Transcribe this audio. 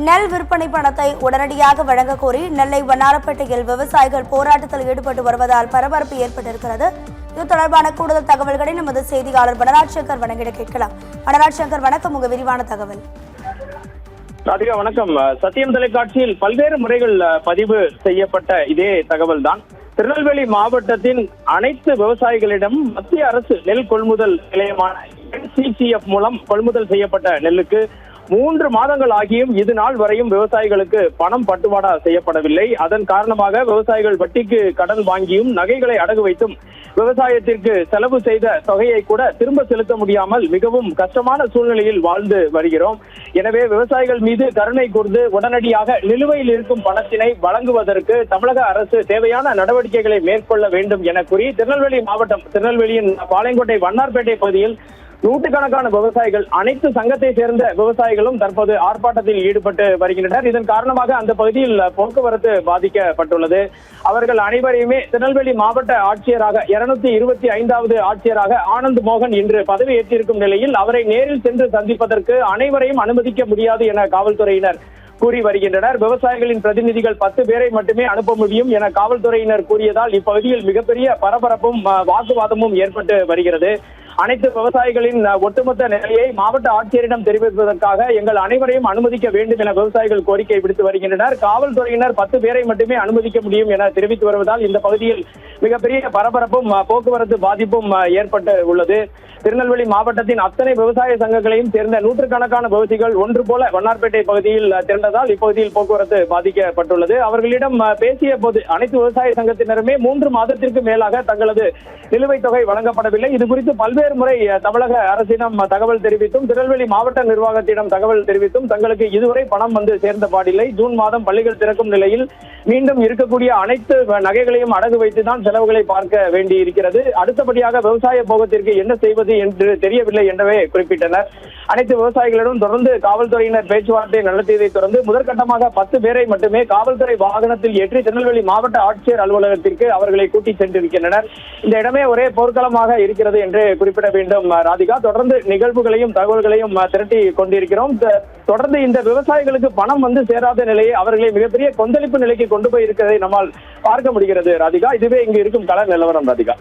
நெல் விற்பனை பணத்தை உடனடியாக வழங்க கோரி நெல்லை வண்ணாரப்பேட்டையில் விவசாயிகள் போராட்டத்தில் ஈடுபட்டு வருவதால் பரபரப்பு ஏற்பட்டிருக்கிறது. இது தொடர்பான கூடுதல் தகவல்களை நமது செய்தியாளர் வனராஜ் சங்கர் வழங்கிட கேட்கலாம். வனராஜ் சங்கர், வணக்கம். உங்க விரிவான தகவல். ராதிகா வணக்கம். சத்தியம் தொலைக்காட்சியில் பல்வேறு முறைகள் பதிவு செய்யப்பட்ட இதே தகவல் தான். திருநெல்வேலி மாவட்டத்தின் அனைத்து விவசாயிகளிடம் மத்திய அரசு நெல் கொள்முதல் நிலையமான NCCF மூலம் கொள்முதல் செய்யப்பட்ட நெல்லுக்கு 3 மாதங்கள் ஆகியும் இது நாள் வரையும் விவசாயிகளுக்கு பணம் பட்டுவாடா செய்யப்படவில்லை. அதன் காரணமாக விவசாயிகள் வட்டிக்கு கடன் வாங்கியும் நகைகளை அடகு வைத்தும் விவசாயத்திற்கு செலவு செய்த தொகையை கூட திரும்ப செலுத்த முடியாமல் மிகவும் கஷ்டமான சூழ்நிலையில் வாழ்ந்து வருகிறோம். எனவே விவசாயிகள் மீது கருணை கூர்ந்து உடனடியாக நிலுவையில் இருக்கும் பணத்தினை வழங்குவதற்கு தமிழக அரசு தேவையான நடவடிக்கைகளை மேற்கொள்ள வேண்டும் என கூறி திருநெல்வேலி மாவட்டம் திருநெல்வேலியின் பாளையங்கோட்டை வண்ணார்பேட்டை பகுதியில் நூற்றுக்கணக்கான விவசாயிகள், அனைத்து சங்கத்தை சேர்ந்த விவசாயிகளும் தற்போது ஆர்ப்பாட்டத்தில் ஈடுபட்டு வருகின்றனர். இதன் காரணமாக அந்த பகுதியில் போக்குவரத்து பாதிக்கப்பட்டுள்ளது. அவர்கள் அனைவரையுமே திருநெல்வேலி மாவட்ட ஆட்சியராக 225வது ஆட்சியராக ஆனந்த் மோகன் இன்று பதவி ஏற்றிருக்கும் நிலையில் அவரை நேரில் சென்று சந்திப்பதற்கு அனைவரையும் அனுமதிக்க முடியாது என காவல்துறையினர் கூறி வருகின்றனர். விவசாயிகளின் பிரதிநிதிகள் 10 பேரை மட்டுமே அனுப்ப முடியும் என காவல்துறையினர் கூறியதால் இப்பகுதியில் மிகப்பெரிய பரபரப்பும் வாக்குவாதமும் ஏற்பட்டு வருகிறது. அனைத்து விவசாயிகளின் ஒட்டுமொத்த நிலையை மாவட்ட ஆட்சியரிடம் தெரிவிப்பதற்காக எங்கள் அனைவரையும் அனுமதிக்க வேண்டும் என விவசாயிகள் கோரிக்கை விடுத்து வருகின்றனர். காவல்துறையினர் 10 பேரை மட்டுமே அனுமதிக்க முடியும் என தெரிவித்து வருவதால் இந்த பகுதியில் மிகப்பெரிய பரபரப்பும் போக்குவரத்து பாதிப்பும் ஏற்பட்டு உள்ளது. திருநெல்வேலி மாவட்டத்தின் அத்தனை விவசாய சங்கங்களையும் சேர்ந்த நூற்றுக்கணக்கான விவசாயிகள் ஒன்று போல வண்ணார்பேட்டை பகுதியில் திரண்டதால் இப்பகுதியில் போக்குவரத்து பாதிக்கப்பட்டுள்ளது. அவர்களிடம் பேசிய போது அனைத்து விவசாய சங்கத்தினருமே 3 மாதத்திற்கு மேலாக தங்களது நிலுவைத் தொகை வழங்கப்படவில்லை. இது குறித்து பல்வேறு முறை தமிழக அரசிடம் தகவல் தெரிவித்தும் திருநெல்வேலி மாவட்ட நிர்வாகத்திடம் தகவல் தெரிவித்தும் தங்களுக்கு இதுவரை பணம் வந்து சேர்ந்த பாடில்லை. ஜூன் மாதம் பள்ளிகள் திறக்கும் நிலையில் மீண்டும் இருக்கக்கூடிய அனைத்து நகைகளையும் அடகு வைத்துதான் செலவுகளை பார்க்க வேண்டி இருக்கிறது. அடுத்தபடியாக விவசாய போகத்திற்கு என்ன செய்வது என்று தெரியவில்லை என்றவே குறிப்பிட்டனர். அனைத்து விவசாயிகளிடம் தொடர்ந்து காவல்துறையினர் பேச்சுவார்த்தை நடத்தியதை தொடர்ந்து முதற்கட்டமாக 10 பேரை மட்டுமே காவல்துறை வாகனத்தில் ஏற்றி திருநெல்வேலி மாவட்ட ஆட்சியர் அலுவலகத்திற்கு அவர்களை கூட்டி சென்றிருக்கின்றனர். இந்த இடமே ஒரே போர்க்களமாக இருக்கிறது என்று குறிப்பிட வேண்டும் ராதிகா. தொடர்ந்து நிகழ்வுகளையும் தகவல்களையும் திரட்டி கொண்டிருக்கிறோம். தொடர்ந்து இந்த விவசாயிகளுக்கு பணம் வந்து சேராத நிலையை அவர்களை மிகப்பெரிய கொந்தளிப்பு நிலைக்கு கொண்டு போய் இருக்கிறதை நம்மால் பார்க்க முடிகிறது ராதிகா. இதுவே இங்கு இருக்கும் கள நிலவரம் ராதிகா.